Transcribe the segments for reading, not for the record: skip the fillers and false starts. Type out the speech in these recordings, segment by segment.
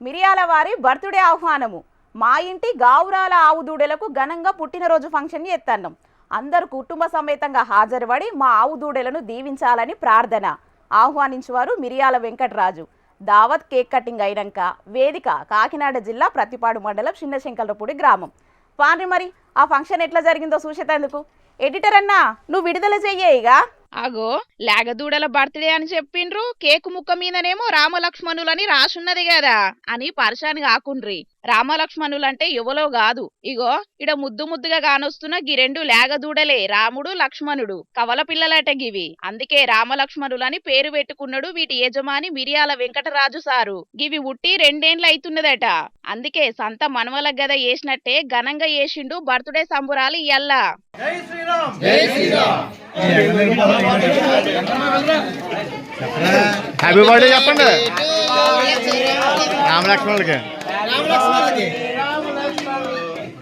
మిరియాల వారి బర్త్డే ఆహ్వానము. మా ఇంటి గావురాల ఆవు దూడలకు ఘనంగా పుట్టినరోజు ఫంక్షన్ చేస్తున్నాం. అందరూ కుటుంబ సమేతంగా హాజరుపడి మా ఆవు దూడలను దీవించాలని ప్రార్థన. ఆహ్వానించేవారు మిరియాల వెంకటరాజు. దావత్ కేక్ కటింగ్ అయినాక వేదిక కాకినాడ జిల్లా ప్రతిపాడు మండలం చిన్నశంకలపూడి గ్రామం. పాండ్రి మరి ఆ ఫంక్షన్ ఎట్లా జరిగిందో చూసేటందుకు ఎడిటర్ అన్నా నువ్వు విడుదల చెయ్యేయిగా. అగో లేగదూడల బర్త్డే అని చెప్పిండ్రు, కేకు ముక్క మీదనేమో రామలక్ష్మణులని రాసున్నది కదా అని పరిశాని కాకుండ్రి. రామలక్ష్మణులంటే ఎవలో కాదు, ఇగో ఇడ ముద్దు ముద్దుగా కానొస్తున్న గి రెండు లేగదూడలే రాముడు లక్ష్మణుడు. కవల పిల్లలట గివి, అందుకే రామలక్ష్మణులని పేరు పెట్టుకున్నాడు వీటి యజమాని మిరియాల వెంకటరాజు సారు. గివి ఉట్టి 2 ఏండ్లు అవుతున్నదట, అందుకే సంత మనవల గద వేసినట్టే ఘనంగా వేసిండు బర్త్డే సంబురాలు ఇయ్యల్లా. హ్యాపీ బర్త్డే చెప్పండి రామలక్ష్మణులకి.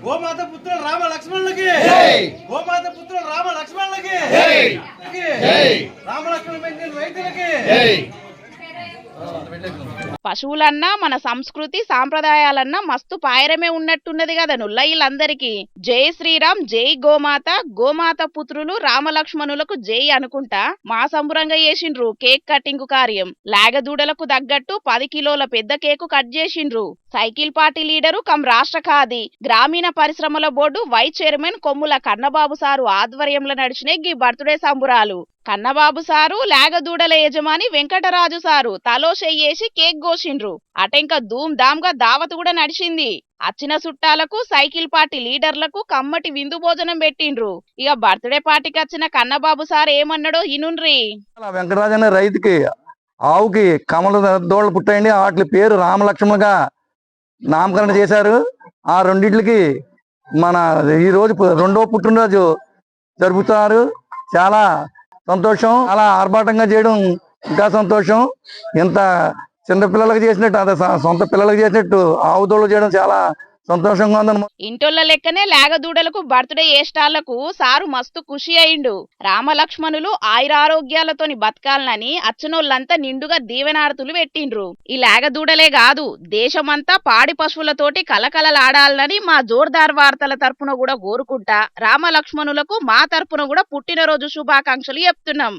గోమాత పుత్రులు రామ లక్ష్మణులకి, గోమాత పుత్రులు రామ లక్ష్మణులకి, రామ లక్ష్మణ వైద్యులకి. పశువులన్నా మన సంస్కృతి సాంప్రదాయాలన్నా మస్తు పాయరమే ఉన్నట్టున్నది కదా నుల్లయ్యలందరికీ. జై శ్రీరామ్, జై గోమాత, గోమాత పుత్రులు రామలక్ష్మణులకు జై అనుకుంటా మా సంబురంగా చేసిండ్రు కేక్ కటింగ్ కార్యం. లేగదూడలకు తగ్గట్టు 10 కిలోల పెద్ద కేకు కట్ చేసిండ్రు. సైకిల్ పార్టీ లీడరు కమ్ రాష్ట్ర ఖాదీ గ్రామీణ పరిశ్రమల బోర్డు వైస్ చైర్మన్ కొమ్ముల కన్నబాబు సారు ఆధ్వర్యంలో నడిచిన ఈ బర్త్డే సంబురాలు. కన్నబాబు సారు లేగదూడల యజమాని వెంకటరాజు సారు తలో చెయ్యేసి కేక్ కోసిండ్రు. అటెంక ధూమ్ ధామ్ గా దావత్ కూడా నడిచింది. అచ్చిన చుట్టాలకు సైకిల్ పార్టీ లీడర్లకు కమ్మటి విందు భోజనం పెట్టిండ్రు. ఇక బర్త్డే పార్టీకి వచ్చిన కన్నబాబు సార్ ఏమన్నాడో ఇనుండ్రి. వెంకటరాజు అనే రైతుకి ఆవుకి కమల దోళ్ళు పుట్టాయండి. వాటి పేరు రామలక్ష్మణులుగా నామకరణ చేశారు. ఆ రెండింటికి మన ఈ రోజు 2వ పుట్టినరోజు జరుపుతున్నారు. చాలా సంతోషం. అలా ఆర్భాటంగా చేయడం ఇంకా సంతోషం. ఇంత చిన్న పిల్లలకు చేసినట్టు, అదే సొంత పిల్లలకు చేసినట్టు ఆవు దోళ్ళు చేయడం చాలా సంతోషంగా ఉందని. ఇంటోళ్ళ లెక్కనే లేగదూడలకు బర్త్డే ఏష్టాళ్లకు సారు మస్తు ఖుషి అయిండు. రామలక్ష్మణులు ఆయురారోగ్యాలతోని బతకాలనని అచ్చనోళ్ళంతా నిండుగా దీవెనార్తులు పెట్టిండ్రు. ఈ లేగదూడలే కాదు, దేశమంతా పాడి పశువులతోటి కలకలలాడాలని మా జోర్దార్ వార్తల తరపున కూడా కోరుకుంటా రామలక్ష్మణులకు మా తరపున కూడా పుట్టినరోజు శుభాకాంక్షలు చెప్తున్నాం.